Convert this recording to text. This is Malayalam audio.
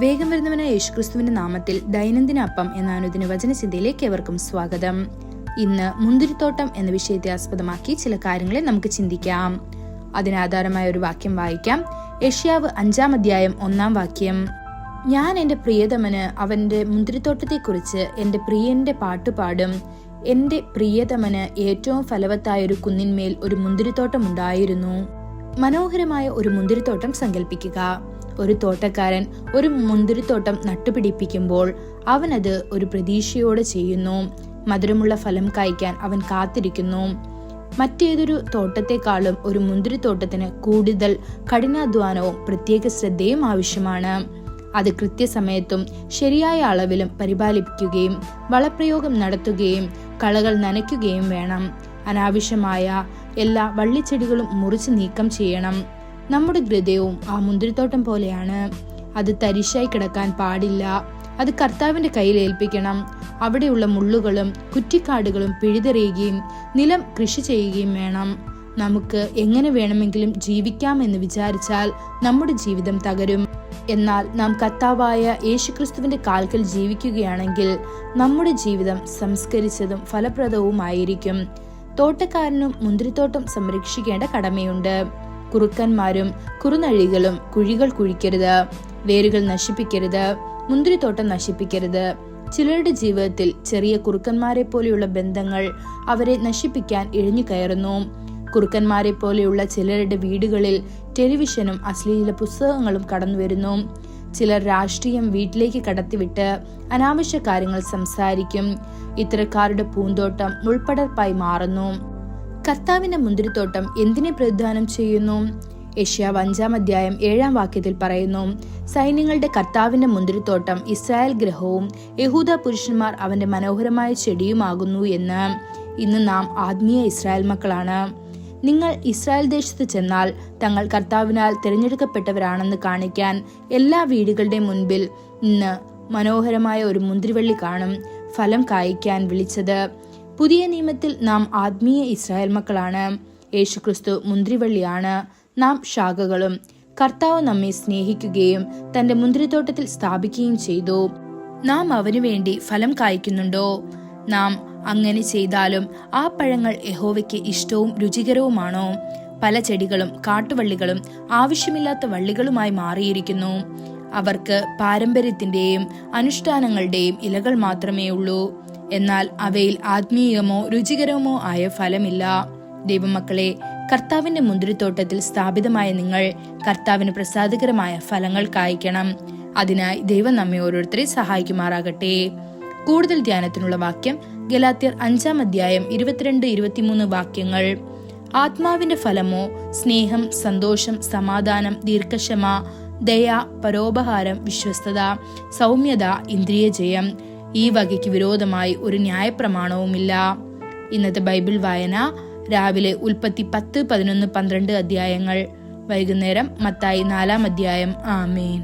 വേഗം വരുന്നവനായ യേശുക്രിസ്തുവിന്റെ നാമത്തിൽ ദൈനംദിന അപ്പം എന്ന അനുദിന വചനചിന്തയിലേക്ക് ഏവർക്കും സ്വാഗതം. ഇന്ന് മുന്തിരിത്തോട്ടം എന്ന വിഷയത്തെ ആസ്പദമാക്കി ചില കാര്യങ്ങളെ നമുക്ക് ചിന്തിക്കാം. അതിനാധാരമായ ഒരു വാക്യം വായിക്കാം. യെശയ്യാവ് 5-ാം അധ്യായം 1-ാം വാക്യം. ഞാൻ എന്റെ പ്രിയതമന് അവന്റെ മുന്തിരിത്തോട്ടത്തെക്കുറിച്ച് എന്റെ പ്രിയന്റെ പാട്ടുപാടും. എന്റെ പ്രിയതമന് ഏറ്റവും ഫലവത്തായ ഒരു കുന്നിന്മേൽ ഒരു മുന്തിരിത്തോട്ടം ഉണ്ടായിരുന്നു. മനോഹരമായ ഒരു മുന്തിരിത്തോട്ടം സങ്കല്പിക്കുക. ഒരു തോട്ടക്കാരൻ ഒരു മുന്തിരിത്തോട്ടം നട്ടുപിടിപ്പിക്കുമ്പോൾ അവനത് ഒരു പ്രതീക്ഷയോടെ ചെയ്യുന്നു. മധുരമുള്ള ഫലം കായ്ക്കാൻ അവൻ കാത്തിരിക്കുന്നു. മറ്റേതൊരു തോട്ടത്തെക്കാളും ഒരു മുന്തിരിത്തോട്ടത്തിന് കൂടുതൽ കഠിനാധ്വാനവും പ്രത്യേക ശ്രദ്ധയും ആവശ്യമാണ്. അത് കൃത്യസമയത്തും ശരിയായ അളവിലും പരിപാലിക്കുകയും വളപ്രയോഗം നടത്തുകയും കളകൾ നനയ്ക്കുകയും വേണം. അനാവശ്യമായ എല്ലാ വള്ളിച്ചെടികളും മുറിച്ച് നീക്കം ചെയ്യണം. നമ്മുടെ ഹൃദയവും ആ മുന്തിരിത്തോട്ടം പോലെയാണ്. അത് തരിശായി കിടക്കാൻ പാടില്ല. അത് കർത്താവിന്റെ കയ്യിൽ ഏൽപ്പിക്കണം. അവിടെയുള്ള മുള്ളുകളും കുറ്റിക്കാടുകളും പിഴുതെറിയുകയും നിലം കൃഷി ചെയ്യുകയും വേണം. നമുക്ക് എങ്ങനെ വേണമെങ്കിലും ജീവിക്കാമെന്ന് വിചാരിച്ചാൽ നമ്മുടെ ജീവിതം തകരും. എന്നാൽ നാം കർത്താവായ യേശുക്രിസ്തുവിന്റെ കാൽക്കൽ ജീവിക്കുകയാണെങ്കിൽ നമ്മുടെ ജീവിതം സംസ്കരിച്ചതും ഫലപ്രദവുമായിരിക്കും. തോട്ടക്കാരനും മുന്തിരിത്തോട്ടം സംരക്ഷിക്കേണ്ട കടമയുണ്ട്. കുറുക്കന്മാരും കുറുനഴികളും കുഴികൾ കുഴിക്കരുത്, വേരുകൾ നശിപ്പിക്കരുത്, മുന്തിരിത്തോട്ടം നശിപ്പിക്കരുത്. ചിലരുടെ ജീവിതത്തിൽ ചെറിയ കുറുക്കന്മാരെ പോലെയുള്ള ബന്ധങ്ങൾ അവരെ നശിപ്പിക്കാൻ ഇഴഞ്ഞു കയറുന്നു. കുറുക്കന്മാരെ പോലെയുള്ള ചിലരുടെ വീടുകളിൽ ടെലിവിഷനും അശ്ലീല പുസ്തകങ്ങളും കടന്നു വരുന്നു. ചിലർ രാഷ്ട്രീയം വീട്ടിലേക്ക് കടത്തിവിട്ട് അനാവശ്യ കാര്യങ്ങൾ സംസാരിക്കും. ഇത്തരക്കാരുടെ പൂന്തോട്ടം മുൾപ്പടർപ്പായി മാറുന്നു. കർത്താവിന്റെ മുന്തിരിത്തോട്ടം എന്തിനെ പ്രതിദാനം ചെയ്യുന്നു? യെശയ്യാവ് 5-ാം അധ്യായം 7-ാം വാക്യത്തിൽ പറയുന്നു, സൈന്യങ്ങളുടെ കർത്താവിന്റെ മുന്തിരിത്തോട്ടം ഇസ്രായേൽ ഗൃഹവും യഹൂദ പുരുഷന്മാർ അവന്റെ മനോഹരമായ ചെടിയുമാകുന്നു എന്ന്. ഇന്ന് നാം ആത്മീയ ഇസ്രായേൽ മക്കളാണ്. നിങ്ങൾ ഇസ്രായേൽ ദേശത്ത് ചെന്നാൽ തങ്ങൾ കർത്താവിനാൽ തിരഞ്ഞെടുക്കപ്പെട്ടവരാണെന്ന് കാണിക്കാൻ എല്ലാ വീടുകളുടെ മുൻപിൽ ഇന്ന് മനോഹരമായ ഒരു മുന്തിരിവള്ളി കാണും, ഫലം കായ്ക്കാൻ വിളിച്ചത്. പുതിയ നിയമത്തിൽ നാം ആത്മീയ ഇസ്രായേൽ മക്കളാണ്. യേശുക്രിസ്തു മുന്തിരിവള്ളിയാണ്, നാം ശാഖകളും. കർത്താവ് നമ്മെ സ്നേഹിക്കുകയും തന്റെ മുന്തിരിത്തോട്ടത്തിൽ സ്ഥാപിക്കുകയും ചെയ്തു. നാം അവനു വേണ്ടി ഫലം കായ്ക്കുന്നുണ്ടോ? നാം അങ്ങനെ ചെയ്താലും ആ പഴങ്ങൾ യഹോവയ്ക്ക് ഇഷ്ടവും രുചികരവുമാണോ? പല ചെടികളും കാട്ടുവള്ളികളും ആവശ്യമില്ലാത്ത വള്ളികളുമായി മാറിയിരിക്കുന്നു. അവർക്ക് പാരമ്പര്യത്തിന്റെയും അനുഷ്ഠാനങ്ങളുടെയും ഇലകൾ മാത്രമേ ഉള്ളൂ. എന്നാൽ അവയിൽ ആത്മീയമോ രുചികരമോ ആയ ഫലമില്ല. ദൈവമക്കളെ, കർത്താവിന്റെ മുന്തിരിത്തോട്ടത്തിൽ സ്ഥാപിതമായ നിങ്ങൾ കർത്താവിന് പ്രസാദകരമായ ഫലങ്ങൾ കായ്ക്കണം. അതിനായി ദൈവം നമ്മെ ഓരോരുത്തരെ സഹായിക്കുമാറാകട്ടെ. കൂടുതൽ ധ്യാനത്തിനുള്ള വാക്യം ഗലാത്യർ 5-ാം അധ്യായം 22-23 വാക്യങ്ങൾ. ആത്മാവിന്റെ ഫലമോ സ്നേഹം, സന്തോഷം, സമാധാനം, ദീർഘക്ഷമ, ദയ, പരോപകാരം, വിശ്വസ്തത, സൗമ്യത, ഇന്ദ്രിയജയം. ഈ വകയ്ക്ക് വിരോധമായി ഒരു ന്യായപ്രമാണവുമില്ല. ഇന്നത്തെ ബൈബിൾ വായന രാവിലെ ഉൽപ്പത്തി 10, 11, 12 അധ്യായങ്ങൾ. വൈകുന്നേരം മത്തായി 4-ാം അധ്യായം. ആമേൻ.